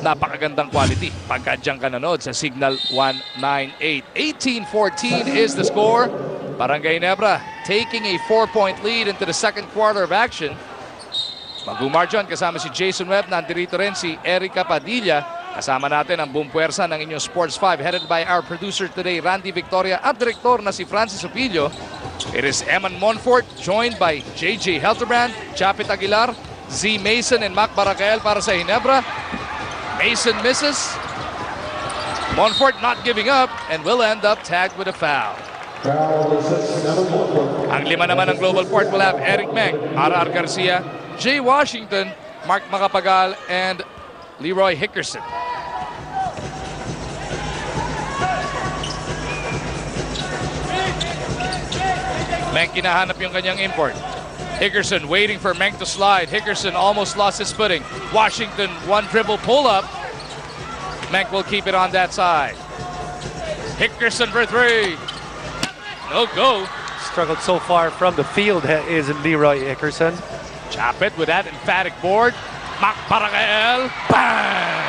Napakagandang quality pagka dyan ka nanood sa Signal 198. 18-14 is the score. Barangay Ginebra taking a 4-point lead into the second quarter of action. Mag-umar dyan kasama si Jason Webb. Nandirito rin si Erica Padilla. Kasama natin ang buong puwersa ng inyong Sports 5 headed by our producer today, Randy Victoria, at direktor na si Francis Opilio. It is Eman Monfort joined by JJ Helterbrand, Chapit Aguilar, Z Mason, and Mac Baracael para sa Ginebra. Mason misses. Monfort not giving up and will end up tagged with a foul. Ang lima naman ng GlobalPort will have Eric Meng, R.R. Garcia, Jay Washington, Mark Macapagal, and Leroy Hickerson. Meng kinahanap yung kanyang import. Hickerson waiting for Meng to slide. Hickerson almost lost his footing. Washington, one dribble pull up. Meng will keep it on that side. Hickerson for three. No go. Struggled so far from the field is Leroy Hickerson. Chapit with that emphatic board. Mac Baracael. Bang!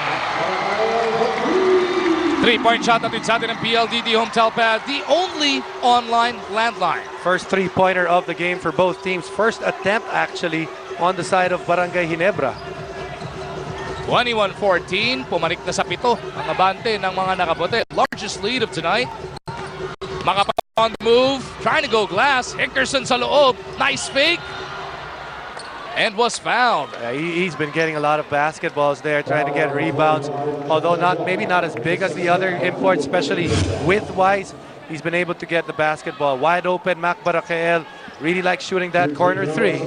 Three-point shot natin sa atin ng PLDT home telpad. The only online landline. First three-pointer of the game for both teams. First attempt actually on the side of Barangay Ginebra. 21-14. Pumanik na sa pito ang abante ng mga nakabote. Largest lead of tonight. Makapa on the move. Trying to go glass. Hickerson sa loob. Nice fake. And was fouled. He's been getting a lot of basketballs there, trying to get rebounds. Although maybe not as big as the other imports, especially width-wise. He's been able to get the basketball wide open. Mac Baracael really likes shooting that corner three.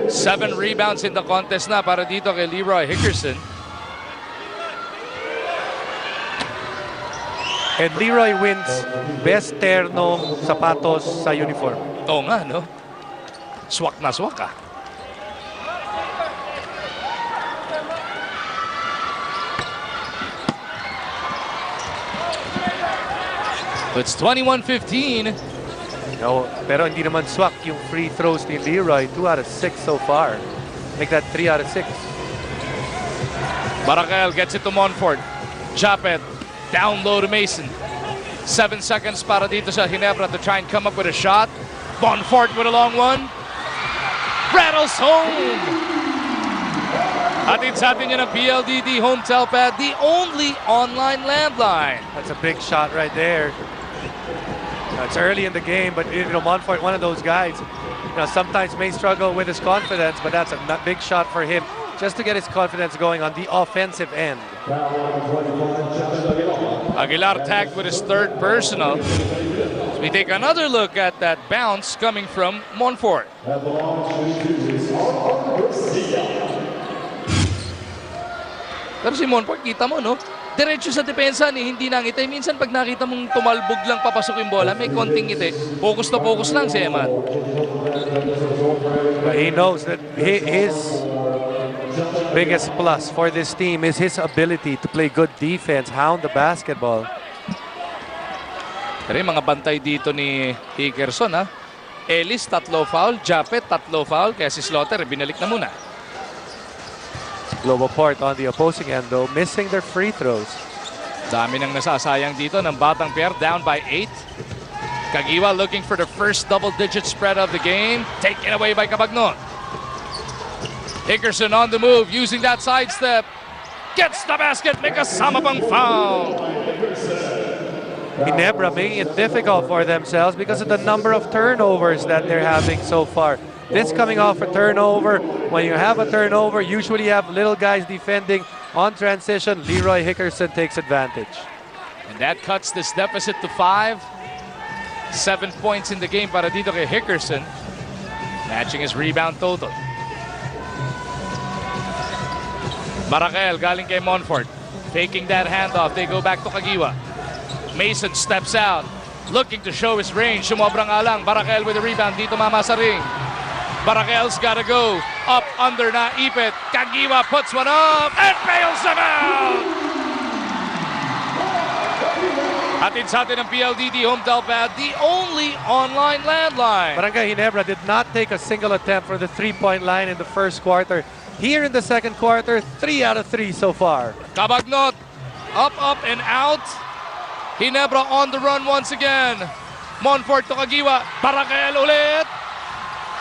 7 rebounds in the contest na para dito kay Leroy Hickerson. And Leroy wins best terno sapatos sa uniform. Oo nga, no? Swak na swak ah. It's 21-15. No, pero hindi naman swak yung free throws ni Leroy. 2 out of 6 so far. Make that 3 out of 6. Baracael gets it to Monfort. Chapet down low to Mason. 7 seconds para dito sa Ginebra to try and come up with a shot. Monfort with a long one. Rattles home. Atid sa atin yun ang PLDT home telpad, the only online landline. That's a big shot right there. It's early in the game, but Monfort, one of those guys, sometimes may struggle with his confidence, but that's a big shot for him just to get his confidence going on the offensive end. Aguilar tagged with his third personal. So we take another look at that bounce coming from Monfort. Pero si Monfort, kita mo, no? Diretso sa depensa ni hindi nangiti. Minsan pag nakita mong tumalbog lang papasok yung bola, may konting ngiti. Focus na focus lang si Eman. He knows that his biggest plus for this team is his ability to play good defense, hound the basketball. Pero yung mga bantay dito ni Hickerson, ha? Ellis, 3 foul. Japet, 3 foul. Kaya si Slaughter, binalik na muna. GlobalPort on the opposing end though, missing their free throws. Dami nang nasasayang dito ng Batang Pair, down by 8. Kagiwa looking for the first double-digit spread of the game. Taken away by Cabagnon. Hickerson on the move, using that sidestep. Gets the basket, may kasama pang foul. Ginebra making it difficult for themselves because of the number of turnovers that they're having so far. This coming off a turnover. When you have a turnover, usually you have little guys defending on transition. Leroy Hickerson takes advantage. And that cuts this deficit to 5. 7 points in the game para dito kay Hickerson. Matching his rebound total. Baracael galing kay Monfort. Taking that handoff. They go back to Kagiwa. Mason steps out. Looking to show his range. Sumobrang alang. Baracael with the rebound. Dito mama sa ring. Baracael's gotta go. Up, under na, ipit. Kagiwa puts one up and fails them out! Atid sa atin ng PLDT home telpad, the only online landline. Barangay Ginebra did not take a single attempt for the three-point line in the first quarter. here in the second quarter. 3 out of 3 so far. Cabagnot, up, and out. Ginebra on the run once again. Monfort to Kagiwa. Barakael ulit.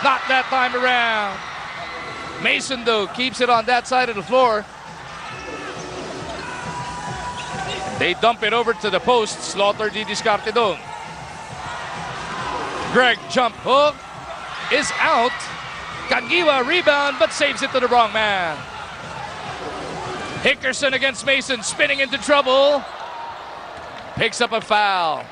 Not that time around. Mason, though, keeps it on that side of the floor. They dump it over to the post. Slaughter di diskarte doon. Greg jump hook is out. Kagiwa rebound but saves it to the wrong man. Hickerson against Mason, spinning into trouble. Picks up a foul.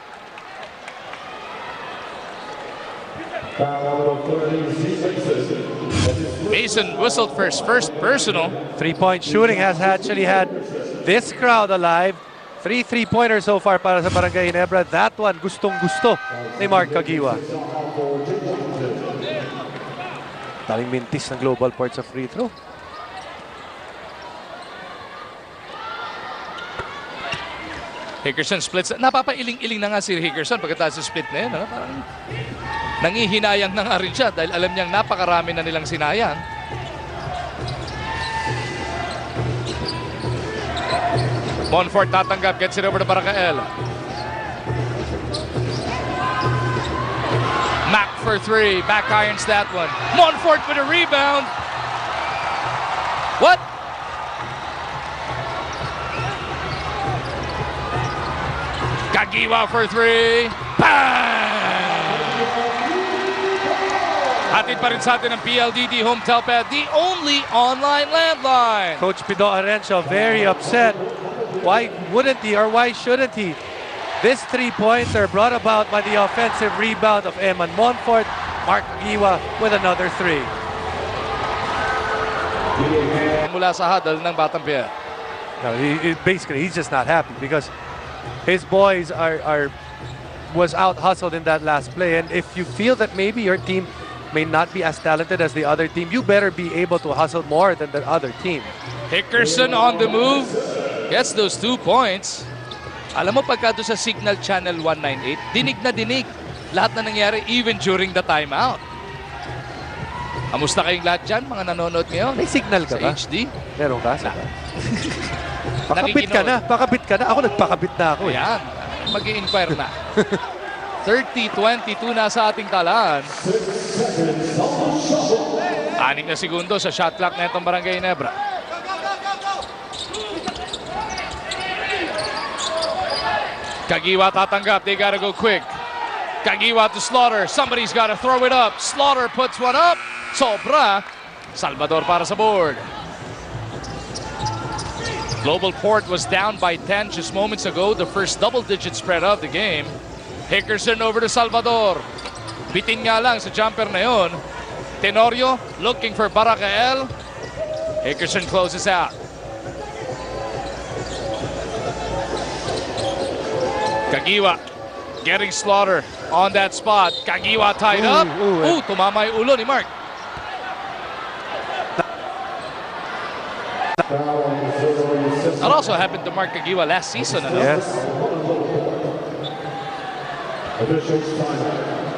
Mason whistled for his first personal. 3-point shooting has actually had this crowd alive. 3 3-pointers so far para sa Barangay Ginebra. That one, gustong-gusto ni Mark Kagiwa. Daling mintis ng GlobalPort sa free throw. Hickerson splits. Napapailing-iling na nga si Hickerson pagkatapos sa split na yun. Parang nangihinayang na nga rin siya dahil alam niyang napakarami na nilang sinayang. Monfort tatanggap, gets it over to Barakael. Mac for 3, back irons that one. Monfort with a rebound. What? Kagiwa for 3. Bang! Hatid pa rin sa atin ng PLDT Home Telpad, the only online landline. Coach Pido Arencio very upset. Why wouldn't he or why shouldn't he? This 3-pointer brought about by the offensive rebound of Eman Monfort. Mark Kagiwa with another 3. Mula sa huddle ng Batang Pier. No, basically, he's just not happy because his boys was out hustled in that last play. And if you feel that maybe your team may not be as talented as the other team, you better be able to hustle more than the other team. Hickerson on the move. Gets those 2 points. Alam mo, pagka doon sa Signal Channel 198, dinig na dinig. Lahat na nangyari even during the timeout. Kamusta kayong lahat dyan, mga nanonood ngayon? May signal ka sa ba? HD? Meron ka? Pakabit ka na. Pakabit ka na. Ako nagpakabit na ako. Ayan. Mag-i-inquire na. 30-22 na sa ating talaan. 6 na segundo sa shot clock na itong Barangay Ginebra. Kagiwa tatanggap. They gotta go quick. Kagiwa to Slaughter. Somebody's gotta throw it up. Slaughter puts one up. Sobra. Salvador para sa board. GlobalPort was down by 10 just moments ago. The first double-digit spread of the game. Hickerson over to Salvador. Bitin nga lang sa jumper na yon. Tenorio looking for Barakael. Hickerson closes out. Kagiwa getting Slaughter on that spot. Kagiwa tied up. Tumama yung ulo ni Mark. That also happened to Mark Kagiwa last season, ano? Yes.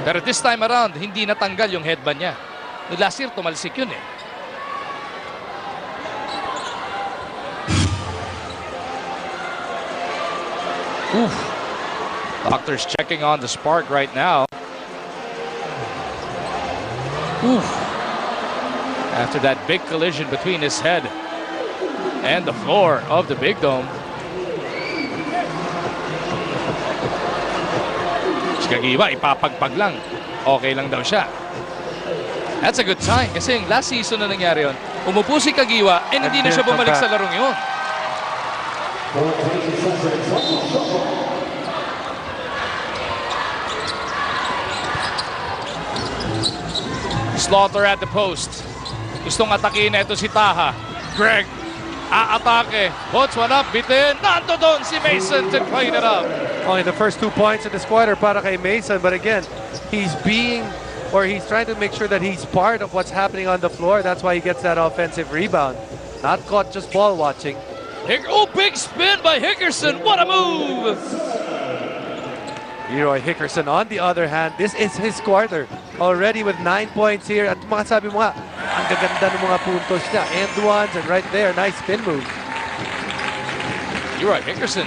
Pero this time around, hindi natanggal yung headband niya. Last year, tumalsik yun eh. Oof. Doctor's checking on the spark right now. Oof. After that big collision between his head and the floor of the Big Dome. Kagiwa, ipapagpag lang. Okay lang daw siya. That's a good sign kasi yung last season na nangyari yun, umupo si Kagiwa and hindi na siya bumalik sa larong yun. Slaughter at the post. Gustong atakin na ito si Taha. Greg, aatake. Puts one up, bitin. Nando doon si Mason to clean it up. Only the first 2 points in this quarter para kay Mason. But again, he's trying to make sure that he's part of what's happening on the floor. That's why he gets that offensive rebound. Not caught just ball watching. Big spin by Hickerson. What a move! Leroy Hickerson, on the other hand, this is his quarter. Already with 9 points here. At mga sabi mo nga, ang gaganda ng mga puntos niya. End ones and right there, nice spin move. You're right, Hickerson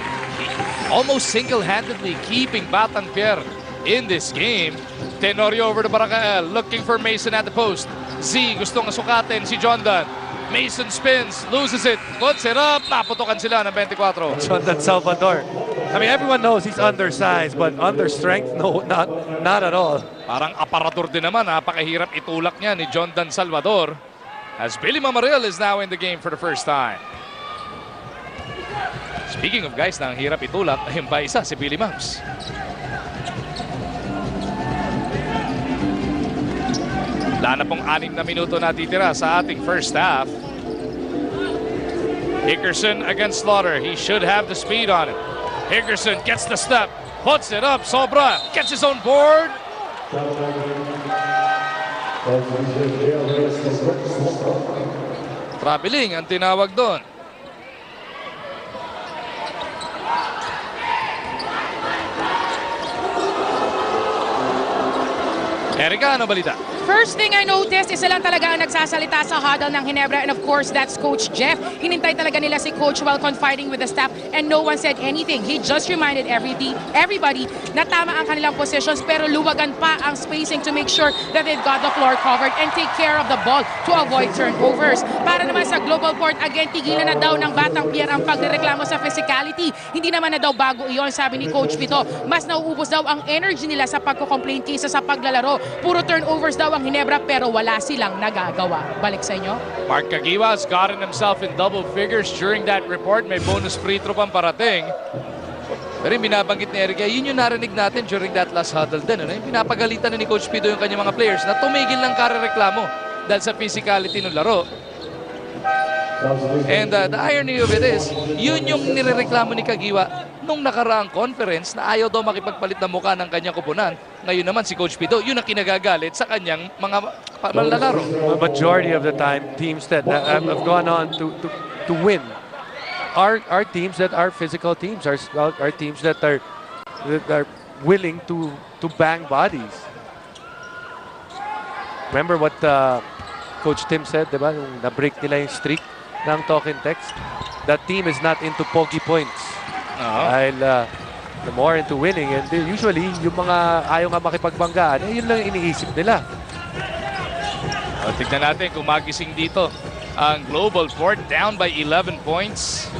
almost single-handedly keeping Batang Pier in this game. Tenorio over to Barakael, looking for Mason at the post. Z gustong sukatin si Jondan. Mason spins, loses it, puts it up, naputokan sila ng 24. Jondan Salvador. I mean, everyone knows he's undersized, but under strength, no, not at all. Parang aparador din naman, napakahirap itulak niya ni Jondan Salvador. As Billy Mamaril is now in the game for the first time. Speaking of guys na ang hirap itulak, ayun pa isa, si Billy Mams. Wala na pong 6 na minuto natitira sa ating first half. Hickerson against Slaughter. He should have the speed on him. Hickerson gets the step, puts it up, Sobra gets his own board. Traveling ang tinawag doon. Erika, ano balita? First thing I noticed, isa lang talaga ang nagsasalita sa huddle ng Ginebra, and of course, that's Coach Jeff. Hinintay talaga nila si Coach while confiding with the staff, and no one said anything. He just reminded everybody na tama ang kanilang positions, pero luwagan pa ang spacing to make sure that they've got the floor covered and take care of the ball to avoid turnovers. Para naman sa GlobalPort, again, tigilan na daw ng Batang Pier ang pagrereklamo sa physicality. Hindi naman na daw bago iyon, sabi ni Coach Vito. Mas nauubos daw ang energy nila sa pagko-complain kaysa sa paglalaro. Puro turnovers daw ang Ginebra, pero wala silang nagagawa. Balik sa inyo. Mark Caguiwa has gotten himself in double figures during that report. May bonus free throw pang parating. Pero yung binabanggit ni Erika, yun yung narinig natin during that last huddle din. Ano? Yung pinapagalitan na ni Coach Pido yung kanyang mga players na tumigil ng karereklamo dahil sa physicality ng laro. And the irony of it is, yun yung nirereklamo ni Caguiwa nung nakaraang conference na ayaw daw makipagpalit ng mukha ng kanyang kupunan. Ngayon naman si Coach Pido, yun ang kinagagalit sa kanyang mga manlalaro. The majority of the time, teams that have gone on to win are teams that are physical teams, are teams that are willing to bang bodies. Remember what Coach Tim said, diba? Nung na-break nila yung streak ng talk and text. That team is not into pokey points. Dahil the more into winning, and usually yung mga ayaw nga makipagbanggaan, yun lang iniisip nila. Tignan natin kung magising dito ang GlobalPort, down by 11 points.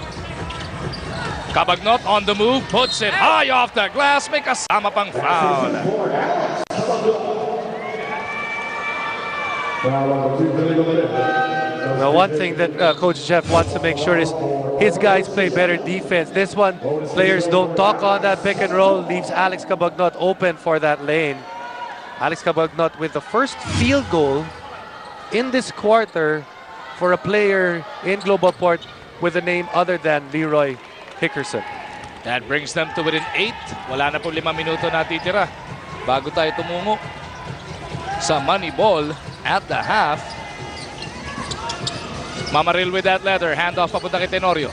Cabagnot on the move, puts it high off the glass, may kasama pang foul. The one thing that Coach Jeff wants to make sure is his guys play better defense. This one, players don't talk on that pick and roll, leaves Alex Cabagnot open for that lane. Alex Cabagnot with the first field goal in this quarter for a player in GlobalPort with a name other than Leroy Hickerson. That brings them to within 8. Wala na po 5 minuto natitira bago tayo tumungo sa money ball at the half. Mamaril with that leather. Handoff papunta kay Tenorio.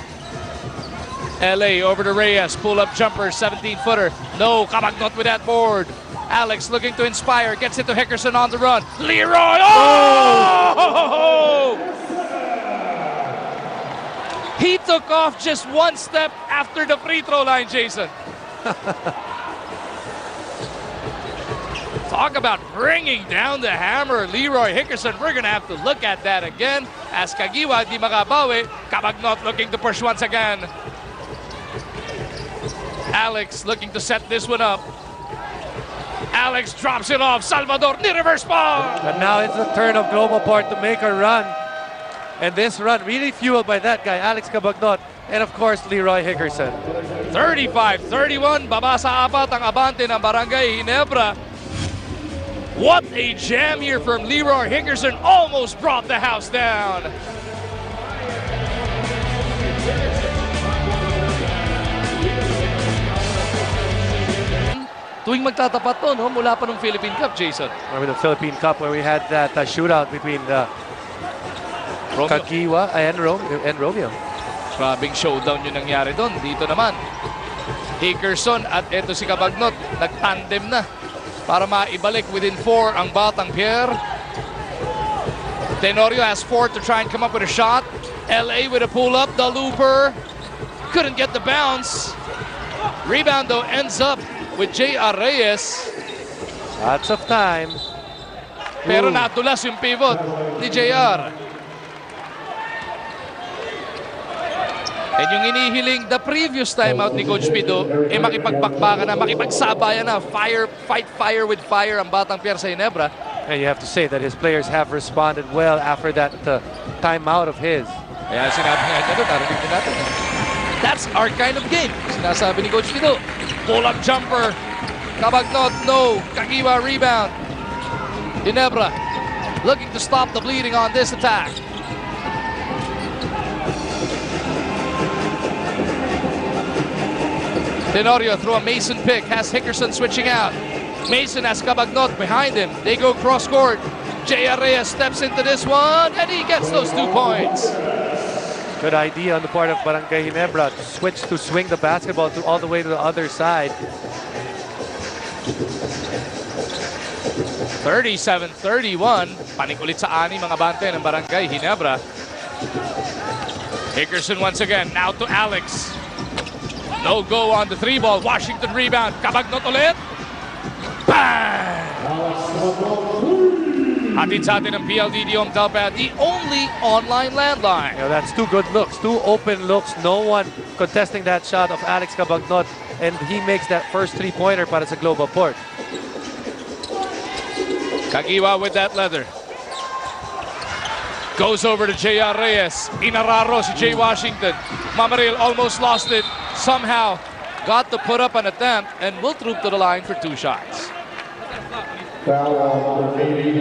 LA over to Reyes. Pull-up jumper, 17-footer. No, Cabagnot with that board. Alex looking to inspire. Gets it to Hickerson on the run. Leroy! Oh! He took off just one step after the free throw line, Jason. Talk about bringing down the hammer, Leroy Hickerson. We're going to have to look at that again as Caguiwa di makabawi. Cabagnot looking to push once again. Alex looking to set this one up. Alex drops it off. Salvador, the reverse ball. And now it's the turn of GlobalPort to make a run. And this run really fueled by that guy, Alex Cabagnot, and of course, Leroy Hickerson. 35-31, baba sa 4 ang abante ng Barangay Ginebra. What a jam here from Leroy Hickerson. Almost brought the house down. Tuwing magtatapat to, no? Mula pa ng Philippine Cup, Jason. Remember the Philippine Cup where we had that shootout between Caguiwa and Romeo. Grabing showdown yung nangyari doon. Dito naman, Hickerson at eto si Cabagnot, nag-tandem na para maibalik within 4 ang Batang Pier. Tenorio has 4 to try and come up with a shot. LA with a pull-up, the looper. Couldn't get the bounce. Rebound, though, ends up with J.R. Reyes. Lots of time. Pero natulas yung pivot ni JR. And yung inihiling the previous timeout ni Coach Pido, makipagbakbakan na, makipagsabayan na, fight fire with fire ang batang Pierre sa Ginebra. And you have to say that his players have responded well after that timeout of his. Kaya sinabi nga niya doon, narinig din natin. That's our kind of game. Sinasabi ni Coach Pido. Pull-up jumper. Cabagnot, no. Kagiwa, rebound. Ginebra looking to stop the bleeding on this attack. Tenorio through a Mason pick, has Hickerson switching out. Mason has Cabagnot behind him. They go cross-court. J.R. Reyes steps into this one, and he gets those 2 points. Good idea on the part of Barangay Ginebra to swing the basketball all the way to the other side. 37-31. Panik ulit sa ani mga bante ng Barangay Ginebra. Hickerson once again, now to Alex. No go on the 3-ball. Washington rebound. Cabagnot ulit. Bang! Hatid sa atin ng PLDT Home Telpad, the only online landline. You know, that's 2 good looks, 2 open looks. No one contesting that shot of Alex Cabagnot, and he makes that first 3-pointer para sa GlobalPort. Kagiwa with that leather. Goes over to J.R. Reyes. Inararo si Jay Washington. Mamaril almost lost it. Somehow got to put up an attempt and will troop to the line for 2 shots. Barangay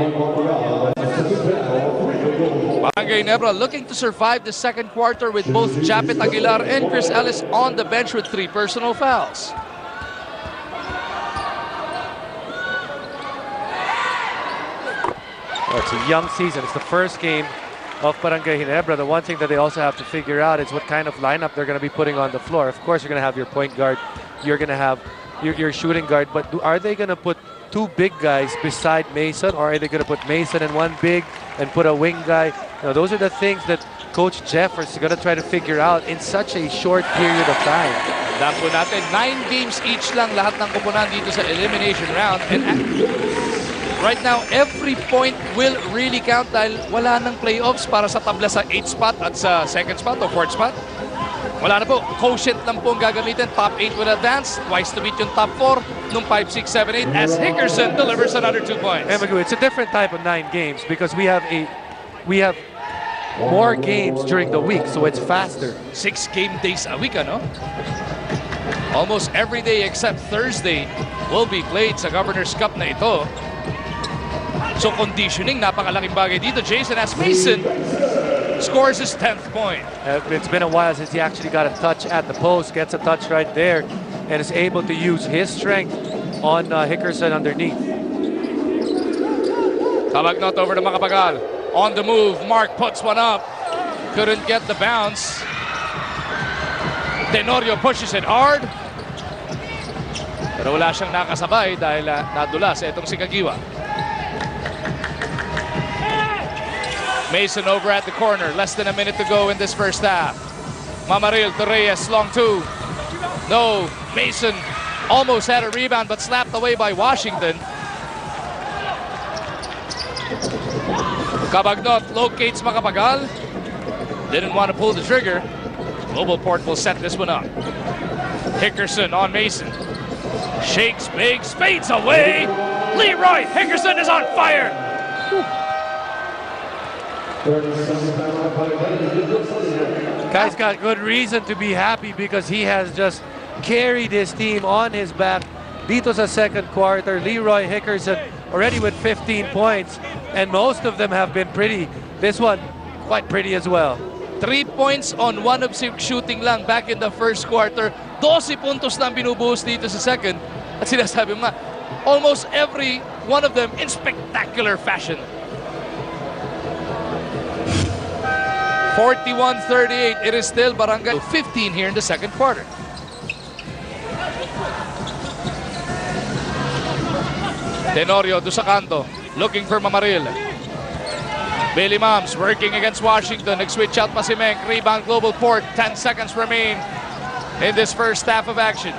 Ginebra looking to survive the second quarter with both Japet Aguilar and Chris Ellis on the bench with 3 personal fouls. Well, it's a young season. It's the first game of Barangay Ginebra. The one thing that they also have to figure out is what kind of lineup they're going to be putting on the floor. Of course, you're going to have your point guard. You're going to have your shooting guard. But are they going to put 2 big guys beside Mason, or are they going to put Mason and 1 big and put a wing guy? You know, those are the things that Coach Jeff is going to try to figure out in such a short period of time. Dahil po natin, 9 games each lang lahat ng kupunan dito sa elimination round. And right now, every point will really count dahil wala nang playoffs para sa tabla sa 8th spot at sa 2nd spot o 4th spot. Wala na po. Quotient lang po ang gagamitin. Top 8 will advance. Twice to beat yung top 4 nung 5, 6, 7, 8 as Hickerson delivers another 2 points. And it's a different type of 9 games because we have more games during the week, so it's faster. 6 game days a week, ano? Almost every day except Thursday will be played sa Governor's Cup na ito. So conditioning, napakalaking bagay dito. Jason as Mason scores his 10th point. It's been a while since he actually got a touch at the post, gets a touch right there, and is able to use his strength on Hickerson underneath. Cabagnot over to Macapagal. On the move, Mark puts one up. Couldn't get the bounce. Tenorio pushes it hard. Pero wala siyang nakasabay dahil nadulas itong si Kagiwa. Mason over at the corner. Less than a minute to go in this first half. Mamaril to Reyes, long 2. No, Mason almost had a rebound but slapped away by Washington. Cabagnot locates Macapagal. Didn't want to pull the trigger. GlobalPort will set this one up. Hickerson on Mason. Shakes big, spades away. Leroy Hickerson is on fire. Guy's got good reason to be happy because he has just carried his team on his back. Dito sa second quarter, Leroy Hickerson already with 15 points, and most of them have been pretty. This one, quite pretty as well. 3 points on 1 of 6 shooting lang back in the first quarter. 12 puntos lang binubuhos dito sa second. At sinasabi mo nga, almost every one of them in spectacular fashion. 41-38. It is still Barangay 15 here in the second quarter. Tenorio do sa kanto, looking for Mamaril. Billy Moms working against Washington. Nag-switch out pa si Menk. Rebound GlobalPort. 10 seconds remain in this first half of action.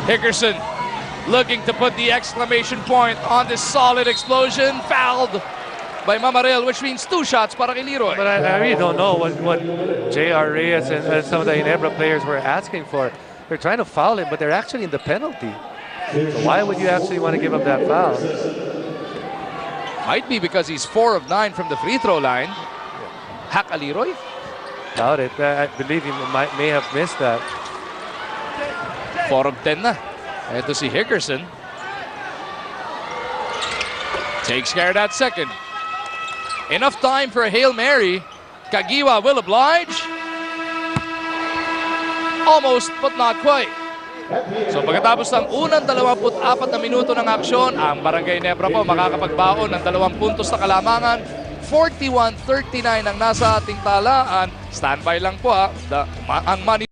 Hickerson looking to put the exclamation point on this solid explosion. Fouled by Mamaril, which means 2 shots para kay Leroy. But I really don't know what J.R. Reyes and some of the Ginebra players were asking for. They're trying to foul him, but they're actually in the penalty. So why would you actually want to give up that foul? Might be because he's 4 of 9 from the free throw line. Hack a Leroy? Doubt it. I believe he may have missed that. 4 of 10 na. Ito si Hickerson. Takes care of that second. Enough time for a Hail Mary. Kagiwa will oblige. Almost, but not quite. So pagkatapos ng unang 24 na minuto ng aksyon, ang Barangay Ginebra po makakapagbaon ng 2 puntos na kalamangan. 41-39 ang nasa ating talaan. Standby lang po ang money.